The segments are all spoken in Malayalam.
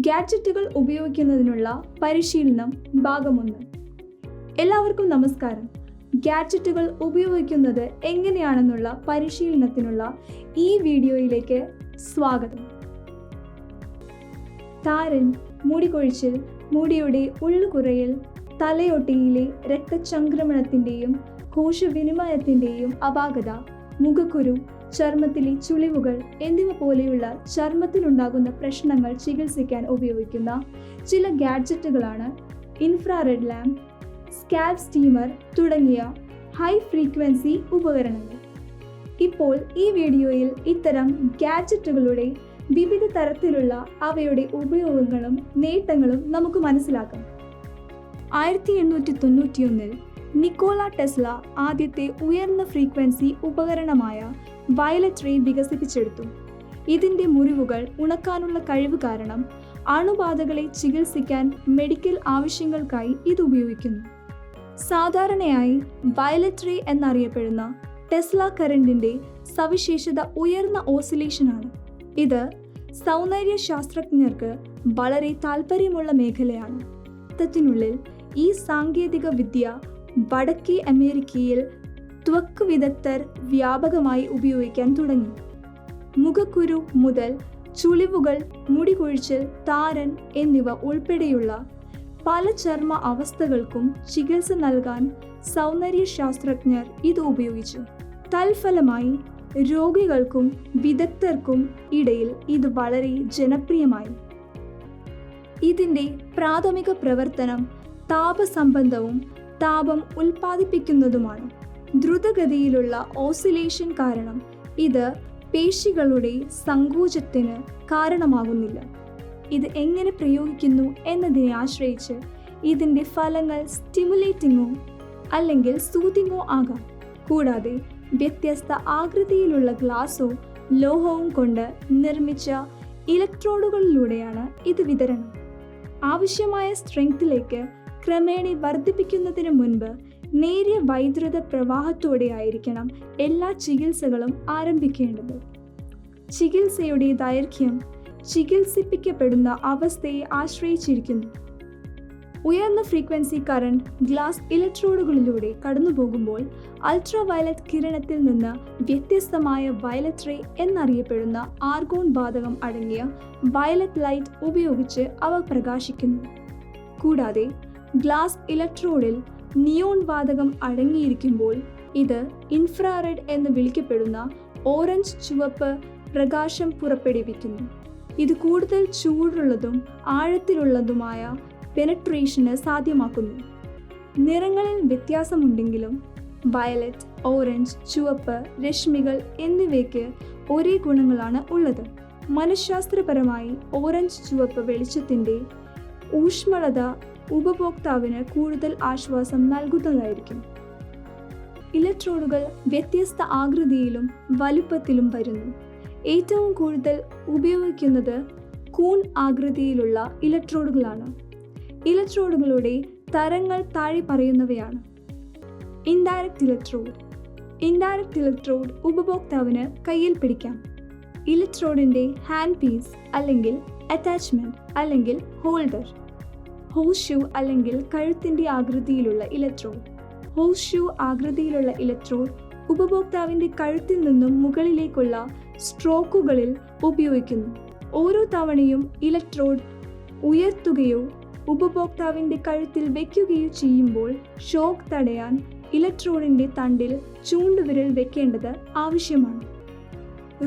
ഗാഡ്ജറ്റുകൾ ഉപയോഗിക്കുന്നതിനുള്ള പരിശീലനം ഭാഗം 1. എല്ലാവർക്കും നമസ്കാരം. ഗാഡ്ജറ്റുകൾ ഉപയോഗിക്കുന്നത് എങ്ങനെയാണെന്നുള്ള പരിശീലനത്തിനുള്ള ഈ വീഡിയോയിലേക്ക് സ്വാഗതം. താരൻ, മുടികൊഴിച്ചിൽ, മുടിയുടെ ഉള്ളുകുറയൽ, തലയോട്ടിയിലെ രക്തചംക്രമണത്തിൻ്റെയും കോശവിനിമയത്തിൻ്റെയും അപാകത, മുഖക്കുരു, ചർമ്മത്തിലെ ചുളിവുകൾ എന്നിവ പോലെയുള്ള ചർമ്മത്തിലുണ്ടാകുന്ന പ്രശ്നങ്ങൾ ചികിത്സിക്കാൻ ഉപയോഗിക്കുന്ന ചില ഗാഡ്ജറ്റുകളാണ് ഇൻഫ്രാറെഡ് ലാമ്പ്, സ്കാൽപ് സ്റ്റീമർ തുടങ്ങിയ ഹൈ ഫ്രീക്വൻസി ഉപകരണങ്ങൾ. ഇപ്പോൾ ഈ വീഡിയോയിൽ ഇത്തരം ഗാഡ്ജറ്റുകളുടെ വിവിധ തരത്തിലുള്ള അവയുടെ ഉപയോഗങ്ങളും നേട്ടങ്ങളും നമുക്ക് മനസ്സിലാക്കാം. 1891 നിക്കോള ടെസ്ല ആദ്യത്തെ ഉയർന്ന ഫ്രീക്വൻസി ഉപകരണമായ വയലറ്റ് റേ വികസിപ്പിച്ചെടുത്തു. ഇതിൻ്റെ മുറിവുകൾ ഉണക്കാനുള്ള കഴിവ് കാരണം അണുബാധകളെ ചികിത്സിക്കാൻ മെഡിക്കൽ ആവശ്യങ്ങൾക്കായി ഇത് ഉപയോഗിക്കുന്നു. സാധാരണയായി വയലറ്റ് റേ എന്നറിയപ്പെടുന്ന ടെസ്ല കറണ്ടിൻ്റെ സവിശേഷത ഉയർന്ന ഓസിലേഷനാണ്. ഇത് സൗന്ദര്യ ശാസ്ത്രജ്ഞർക്ക് വളരെ താൽപ്പര്യമുള്ള മേഖലയാണ്. ത്തിനുള്ളിൽ ഈ സാങ്കേതിക വിദ്യ വടക്കേ അമേരിക്കയിൽ ത്വക്ക് വിദഗ്ധർ വ്യാപകമായി ഉപയോഗിക്കാൻ തുടങ്ങി. മുഖക്കുരു മുതൽ ചുളിവുകൾ, മുടികൊഴിച്ചിൽ, താരൻ എന്നിവ ഉൾപ്പെടെയുള്ള പല ചർമ്മ അവസ്ഥകൾക്കും ചികിത്സ നൽകാൻ സൗന്ദര്യ ശാസ്ത്രജ്ഞർ ഇത് ഉപയോഗിച്ചു. തൽഫലമായി രോഗികൾക്കും വിദഗ്ധർക്കും ഇടയിൽ ഇത് വളരെ ജനപ്രിയമായി. ഇതിൻ്റെ പ്രാഥമിക പ്രവർത്തനം താപസംബന്ധവും താപം ഉൽപ്പാദിപ്പിക്കുന്നതുമാണ്. ദ്രുതഗതിയിലുള്ള ഓസിലേഷൻ കാരണം ഇത് പേശികളുടെ സങ്കോചത്തിന് കാരണമാകുന്നില്ല. ഇത് എങ്ങനെ പ്രയോഗിക്കുന്നു എന്നതിനെ ആശ്രയിച്ച് ഇതിൻ്റെ ഫലങ്ങൾ സ്റ്റിമുലേറ്റിങ്ങോ അല്ലെങ്കിൽ സൂതിങ്ങോ ആകാം. കൂടാതെ വ്യത്യസ്ത ആകൃതിയിലുള്ള ഗ്ലാസോ ലോഹവും കൊണ്ട് നിർമ്മിച്ച ഇലക്ട്രോഡുകളിലൂടെയാണ് ഇത് വിതരണം. ആവശ്യമായ സ്ട്രെങ്ത്തിലേക്ക് ക്രമേണ വർദ്ധിപ്പിക്കുന്നതിന് മുൻപ് നേരിയ വൈദ്യുത പ്രവാഹത്തോടെ ആയിരിക്കണം എല്ലാ ചികിത്സകളും ആരംഭിക്കേണ്ടത്. ചികിത്സയുടെ ദൈർഘ്യം ചികിത്സിപ്പിക്കപ്പെടുന്ന അവസ്ഥയെ ആശ്രയിച്ചിരിക്കുന്നു. ഉയർന്ന ഫ്രീക്വൻസി കറണ്ട് ഗ്ലാസ് ഇലക്ട്രോഡുകളിലൂടെ കടന്നുപോകുമ്പോൾ അൾട്രാ വയലറ്റ് കിരണത്തിൽ നിന്ന് വ്യത്യസ്തമായ വയലറ്റ് റേ എന്നറിയപ്പെടുന്ന ആർഗോൺ വാതകം അടങ്ങിയ വയലറ്റ് ലൈറ്റ് ഉപയോഗിച്ച് അവ പ്രകാശിക്കുന്നു. കൂടാതെ ഗ്ലാസ് ഇലക്ട്രോഡിൽ നിയോൺ വാതകം അടങ്ങിയിരിക്കുമ്പോൾ ഇത് ഇൻഫ്രാറെഡ് എന്ന് വിളിക്കപ്പെടുന്ന ഓറഞ്ച് ചുവപ്പ് പ്രകാശം പുറപ്പെടുവിക്കുന്നു. ഇത് കൂടുതൽ ചൂടുള്ളതും ആഴത്തിലുള്ളതുമായ പെനട്രേഷന് സാധ്യമാക്കുന്നു. നിറങ്ങളിൽ വ്യത്യാസമുണ്ടെങ്കിലും വയലറ്റ്, ഓറഞ്ച്, ചുവപ്പ് രശ്മികൾ എന്നിവയ്ക്ക് ഒരേ ഗുണങ്ങളാണ് ഉള്ളത്. മനഃശാസ്ത്രപരമായി ഓറഞ്ച് ചുവപ്പ് വെളിച്ചത്തിൻ്റെ ഊഷ്മളത ഉപഭോക്താവിന് കൂടുതൽ ആശ്വാസം നൽകുന്നതായിരിക്കും. ഇലക്ട്രോഡുകൾ വ്യത്യസ്ത ആകൃതിയിലും വലുപ്പത്തിലും വരുന്നു. ഏറ്റവും കൂടുതൽ ഉപയോഗിക്കുന്നത് കൂൺ ആകൃതിയിലുള്ള ഇലക്ട്രോഡുകളാണ്. ഇലക്ട്രോഡുകളുടെ തരങ്ങൾ താഴെ പറയുന്നവയാണ്. Indirect electrode. ഇൻഡയറക്റ്റ് ഇലക്ട്രോഡ് ഉപഭോക്താവിന് കയ്യിൽ പിടിക്കാം. ഇലക്ട്രോഡിൻ്റെ ഹാൻഡ് പീസ് അല്ലെങ്കിൽ അറ്റാച്ച്മെൻറ്റ് അല്ലെങ്കിൽ ഹോൾഡർ. ഹോസ് ഷൂ അല്ലെങ്കിൽ കഴുത്തിൻ്റെ ആകൃതിയിലുള്ള ഇലക്ട്രോഡ്. ഹോസ് ഷൂ ആകൃതിയിലുള്ള ഇലക്ട്രോഡ് ഉപഭോക്താവിൻ്റെ കഴുത്തിൽ നിന്നും മുകളിലേക്കുള്ള സ്ട്രോക്കുകളിൽ ഉപയോഗിക്കുന്നു. ഓരോ തവണയും ഇലക്ട്രോഡ് ഉയർത്തുകയോ ഉപഭോക്താവിൻ്റെ കഴുത്തിൽ വയ്ക്കുകയോ ചെയ്യുമ്പോൾ ഷോക്ക് തടയാൻ ഇലക്ട്രോഡിൻ്റെ തണ്ടിൽ ചൂണ്ടുവിരൽ വെക്കേണ്ടത് ആവശ്യമാണ്.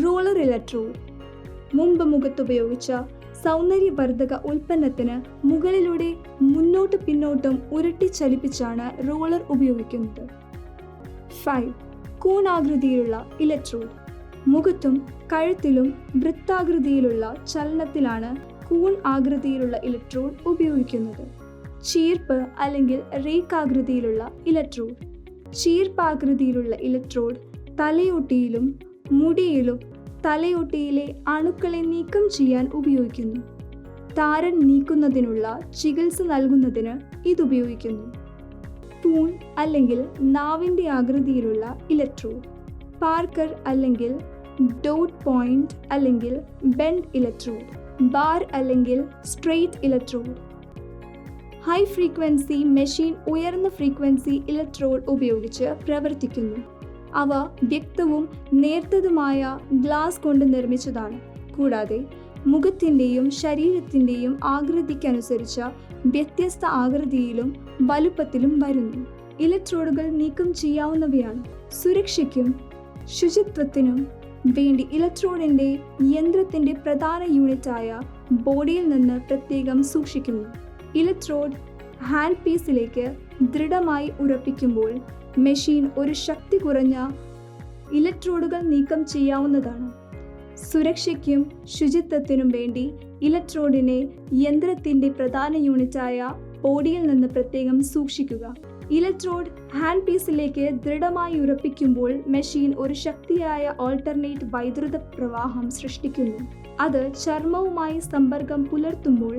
Roller electrode. മുമ്പ് മുഖത്തുപയോഗിച്ച സൗന്ദര്യവർദ്ധക ഉൽപ്പന്നത്തിന് മുകളിലൂടെ മുന്നോട്ട് പിന്നോട്ടും ഉരുട്ടി ചലിപ്പിച്ചാണ് റോളർ ഉപയോഗിക്കുന്നത്. 5. കൂണാകൃതിയിലുള്ള ഇലക്ട്രോഡ്. മുഖത്തും കഴുത്തിലും വൃത്താകൃതിയിലുള്ള ചലനത്തിലാണ് കൂൺ ആകൃതിയിലുള്ള ഇലക്ട്രോഡ് ഉപയോഗിക്കുന്നത്. ചീർപ്പ് അല്ലെങ്കിൽ റേക്കാകൃതിയിലുള്ള ഇലക്ട്രോഡ്. ചീർപ്പാകൃതിയിലുള്ള ഇലക്ട്രോഡ് തലയോട്ടിയിലും മുടിയിലും തലയോട്ടിയിലെ അണുക്കളെ നീക്കം ചെയ്യാൻ ഉപയോഗിക്കുന്നു. താരൻ നീക്കുന്നതിനുള്ള ചികിത്സ നൽകുന്നതിന് ഇതുപയോഗിക്കുന്നു. പൂൺ അല്ലെങ്കിൽ നാവിൻ്റെ ആകൃതിയിലുള്ള ഇലക്ട്രോഡ്. പാർക്കർ അല്ലെങ്കിൽ ഡോട്ട് പോയിന്റ് അല്ലെങ്കിൽ ബെൻഡ് ഇലക്ട്രോഡ്. ബാർ അല്ലെങ്കിൽ straight electrode. High frequency machine ഉയർന്ന ഫ്രീക്വൻസി ഇലക്ട്രോഡ് ഉപയോഗിച്ച് പ്രവർത്തിക്കുന്നു. അവ വ്യക്തവും നേർത്തതുമായ ഗ്ലാസ് കൊണ്ട് നിർമ്മിച്ചതാണ്. കൂടാതെ മുഖത്തിൻ്റെയും ശരീരത്തിൻ്റെയും ആകൃതിക്കനുസരിച്ച വ്യത്യസ്ത ആകൃതിയിലും വലുപ്പത്തിലും വരുന്നു. ഇലക്ട്രോഡുകൾ നീക്കം ചെയ്യാവുന്നവയാണ്. സുരക്ഷയ്ക്കും ശുചിത്വത്തിനും വേണ്ടി ഇലക്ട്രോഡിൻ്റെ യന്ത്രത്തിൻ്റെ പ്രധാന യൂണിറ്റായ ബോഡിയിൽ നിന്ന് പ്രത്യേകം സൂക്ഷിക്കുന്നു. ഇലക്ട്രോഡ് ഹാൻഡ് പീസിലേക്ക് ദൃഢമായി ഉറപ്പിക്കുമ്പോൾ മെഷീൻ ഒരു ശക്തി കുറഞ്ഞ ഇലക്ട്രോഡുകൾ നീക്കം ചെയ്യാവുന്നതാണ്. സുരക്ഷയ്ക്കും ശുചിത്വത്തിനും വേണ്ടി ഇലക്ട്രോഡിനെ യന്ത്രത്തിൻ്റെ പ്രധാന യൂണിറ്റായ ബോഡിയിൽ നിന്ന് പ്രത്യേകം സൂക്ഷിക്കുക. ഇലക്ട്രോഡ് ഹാൻഡ് പീസിലേക്ക് ദൃഢമായി ഉറപ്പിക്കുമ്പോൾ മെഷീൻ ഒരു ശക്തിയായ ഓൾട്ടർനേറ്റ് വൈദ്യുത പ്രവാഹം സൃഷ്ടിക്കുന്നു. അത് ചർമ്മവുമായി സമ്പർക്കം പുലർത്തുമ്പോൾ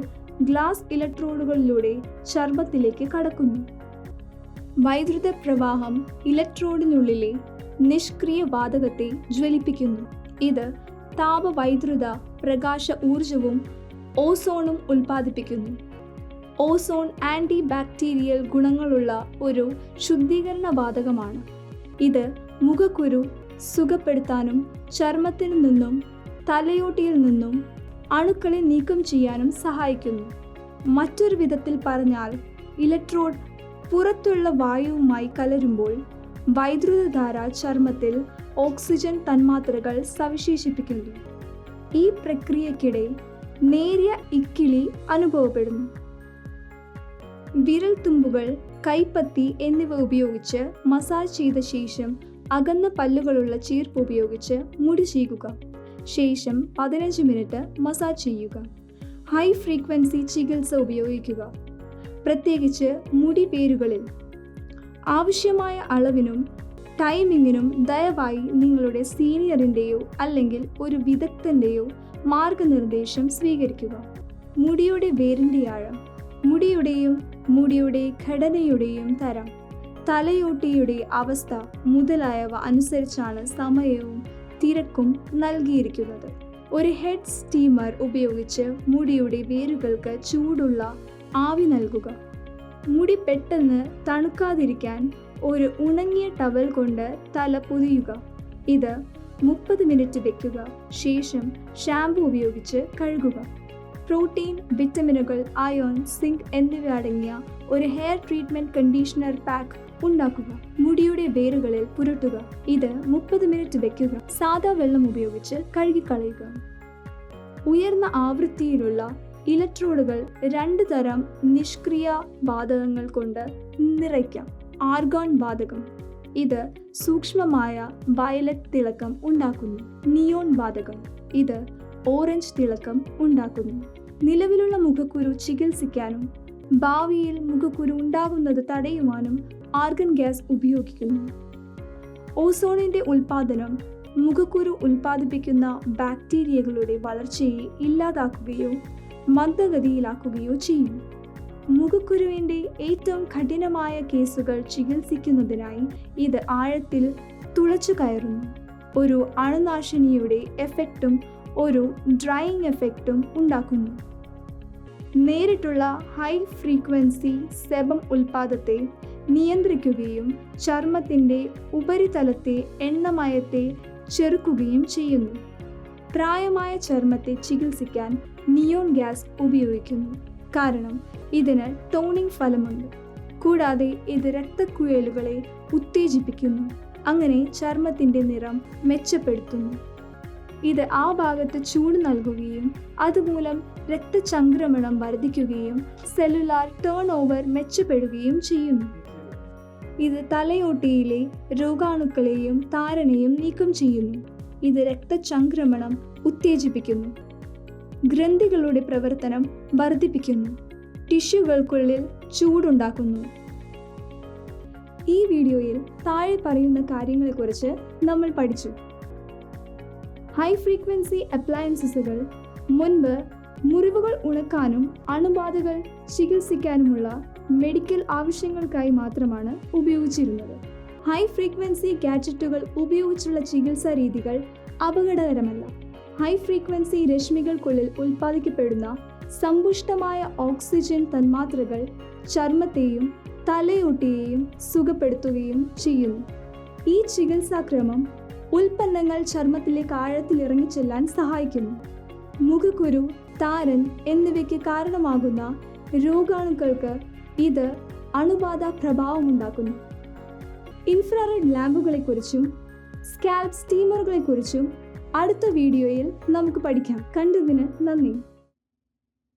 ഗ്ലാസ് ഇലക്ട്രോഡുകളിലൂടെ ചർമ്മത്തിലേക്ക് കടക്കുന്നു. വൈദ്യുത പ്രവാഹം ഇലക്ട്രോഡിനുള്ളിലെ നിഷ്ക്രിയ വാതകത്തെ ജ്വലിപ്പിക്കുന്നു. ഇത് താപവൈദ്യുത പ്രകാശ ഊർജവും ഓസോണും ഉൽപ്പാദിപ്പിക്കുന്നു. ഓസോൺ ആൻറ്റി ബാക്ടീരിയൽ ഗുണങ്ങളുള്ള ഒരു ശുദ്ധീകരണ വാതകമാണ്. ഇത് മുഖക്കുരു സുഖപ്പെടുത്താനും ചർമ്മത്തിൽ നിന്നും തലയോട്ടിയിൽ നിന്നും അണുക്കളെ നീക്കം ചെയ്യാനും സഹായിക്കുന്നു. മറ്റൊരു വിധത്തിൽ പറഞ്ഞാൽ, ഇലക്ട്രോഡ് പുറത്തുള്ള വായുവുമായി കലരുമ്പോൾ വൈദ്യുതധാര ചർമ്മത്തിൽ ഓക്സിജൻ തന്മാത്രകൾ സവിശേഷിപ്പിക്കുന്നു. ഈ പ്രക്രിയയ്ക്കിടെ നേരിയ ഇക്കിളി അനുഭവപ്പെടുന്നു. വിരൽത്തുമ്പുകൾ, കൈപ്പത്തി എന്നിവ ഉപയോഗിച്ച് മസാജ് ചെയ്ത ശേഷം അകന്ന പല്ലുകളുള്ള ചീർപ്പ് ഉപയോഗിച്ച് മുടി ചീകുക. ശേഷം 15 മിനിറ്റ് മസാജ് ചെയ്യുക. ഹൈ ഫ്രീക്വൻസി ചികിത്സ ഉപയോഗിക്കുക, പ്രത്യേകിച്ച് മുടി വേരുകളിൽ. ആവശ്യമായ അളവിനും ടൈമിങ്ങിനും ദയവായി നിങ്ങളുടെ സീനിയറിൻ്റെയോ അല്ലെങ്കിൽ ഒരു വിദഗ്ധൻ്റെയോ മാർഗനിർദ്ദേശം സ്വീകരിക്കുക. മുടിയുടെ വേരിൻ്റെ ആഴം, മുടിയുടെ ഘടനയുടെയും തരം, തലയോട്ടിയുടെ അവസ്ഥ മുതലായവ അനുസരിച്ചാണ് സമയവും തിരക്കും നൽകിയിരിക്കുന്നത്. ഒരു ഹെഡ് സ്റ്റീമർ ഉപയോഗിച്ച് മുടിയുടെ വേരുകൾക്ക് ചൂടുള്ള ആവി നൽകുക. മുടി പെട്ടെന്ന് തണുക്കാതിരിക്കാൻ ഒരു ഉണങ്ങിയ ടവൽ കൊണ്ട് തല പൊതിയുക. ഇത് 30 മിനിറ്റ് വയ്ക്കുക. ശേഷം ഷാംപൂ ഉപയോഗിച്ച് കഴുകുക. പ്രോട്ടീൻ, വിറ്റമിനുകൾ, അയോൺ, സിങ്ക് എന്നിവ അടങ്ങിയ ഒരു ഹെയർ ട്രീറ്റ്മെൻറ്റ് കണ്ടീഷണർ പാക്ക് ഉണ്ടാക്കുക. മുടിയുടെ വേരുകളിൽ പുരട്ടുക. ഇത് 30 മിനിറ്റ് വയ്ക്കുക. സാദാ വെള്ളം ഉപയോഗിച്ച് കഴുകിക്കളയുക. ഉയർന്ന ആവൃത്തിയിലുള്ള ഇലക്ട്രോഡുകൾ 2 തരം നിഷ്ക്രിയ വാതകങ്ങൾ കൊണ്ട് നിറയ്ക്കാം. ആർഗോൺ വാതകം, ഇത് സൂക്ഷ്മമായ വയലറ്റ് തിളക്കം ഉണ്ടാക്കുന്നു. നിയോൺ വാതകം, ഇത് ഓറഞ്ച് തിളക്കം ഉണ്ടാക്കുന്നു. നിലവിലുള്ള മുഖക്കുരു ചികിത്സിക്കാനും ഭാവിയിൽ മുഖക്കുരു ഉണ്ടാകുന്നത് തടയുവാനും ആർഗൺ ഗ്യാസ് ഉപയോഗിക്കുന്നു. ഓസോണിൻ്റെ ഉൽപ്പാദനം മുഖക്കുരു ഉൽപ്പാദിപ്പിക്കുന്ന ബാക്ടീരിയകളുടെ വളർച്ചയെ ഇല്ലാതാക്കുകയോ മന്ദഗതിയിലാക്കുകയോ ചെയ്യും. മുഖക്കുരുവിൻ്റെ ഏറ്റവും കഠിനമായ കേസുകൾ ചികിത്സിക്കുന്നതിനായി ഇത് ആഴത്തിൽ തുളച്ചു കയറുന്നു. ഒരു അണുനാശിനിയുടെ എഫക്റ്റും ഒരു ഡ്രൈയിങ് എഫക്റ്റും ഉണ്ടാക്കുന്നു. നേരിട്ടുള്ള ഹൈ ഫ്രീക്വൻസി സെബം ഉൽപ്പാദത്തെ നിയന്ത്രിക്കുകയും ചർമ്മത്തിൻ്റെ ഉപരിതലത്തെ എണ്ണമയത്തെ ചെറുക്കുകയും ചെയ്യുന്നു. പ്രായമായ ചർമ്മത്തെ ചികിത്സിക്കാൻ നിയോൺ ഗ്യാസ് ഉപയോഗിക്കുന്നു, കാരണം ഇതിന് ടോണിംഗ് ഫലമുണ്ട്. കൂടാതെ ഇത് രക്തക്കുഴലുകളെ ഉത്തേജിപ്പിക്കുന്നു, അങ്ങനെ ചർമ്മത്തിൻ്റെ നിറം മെച്ചപ്പെടുത്തുന്നു. ഇത് ആ ഭാഗത്ത് ചൂട് നൽകുകയും അതുമൂലം രക്തചംക്രമണം വർദ്ധിക്കുകയും സെല്ലുലാർ ടേൺ ഓവർ മെച്ചപ്പെടുകയും ചെയ്യുന്നു. ഇത് തലയോട്ടിയിലെ രോഗാണുക്കളെയും താരനെയും നീക്കം ചെയ്യുന്നു. ഇത് രക്തചംക്രമണം ഉത്തേജിപ്പിക്കുന്നു, ഗ്രന്ഥികളുടെ പ്രവർത്തനം വർദ്ധിപ്പിക്കുന്നു, ടിഷ്യൂകൾക്കുള്ളിൽ ചൂടുണ്ടാക്കുന്നു. ഈ വീഡിയോയിൽ താഴെ പറയുന്ന കാര്യങ്ങളെക്കുറിച്ച് നമ്മൾ പഠിച്ചു. ഹൈ ഫ്രീക്വൻസി അപ്ലയൻസസുകൾ മുൻപ് മുറിവുകൾ ഉണക്കാനും അണുബാധകൾ ചികിത്സിക്കാനുമുള്ള മെഡിക്കൽ ആവശ്യങ്ങൾക്കായി മാത്രമാണ് ഉപയോഗിച്ചിരുന്നത്. ഹൈ ഫ്രീക്വൻസി ഗാഡ്ജറ്റുകൾ ഉപയോഗിച്ചുള്ള ചികിത്സാ രീതികൾ അപകടകരമല്ല. ഹൈ ഫ്രീക്വൻസി രശ്മികൾക്കുള്ളിൽ ഉൽപ്പാദിക്കപ്പെടുന്ന സമ്പുഷ്ടമായ ഓക്സിജൻ തന്മാത്രകൾ ചർമ്മത്തെയും തലയോട്ടിയെയും സുഖപ്പെടുത്തുകയും ചെയ്യുന്നു. ഈ ചികിത്സാക്രമം ഉൽപ്പന്നങ്ങൾ ചർമ്മത്തിലേക്ക് ആഴത്തിൽ ഇറങ്ങിച്ചെല്ലാൻ സഹായിക്കുന്നു. മുഖക്കുരു, താരൻ എന്നിവയ്ക്ക് കാരണമാകുന്ന രോഗാണുക്കൾക്ക് ഇത് അണുബാധ പ്രഭാവമുണ്ടാക്കുന്നു. ഇൻഫ്രാറെഡ് ലാമ്പുകളെക്കുറിച്ചും സ്കാൽപ് സ്റ്റീമറുകളെക്കുറിച്ചും അടുത്ത വീഡിയോയിൽ നമുക്ക് പഠിക്കാം. കണ്ടതിന് നന്ദി.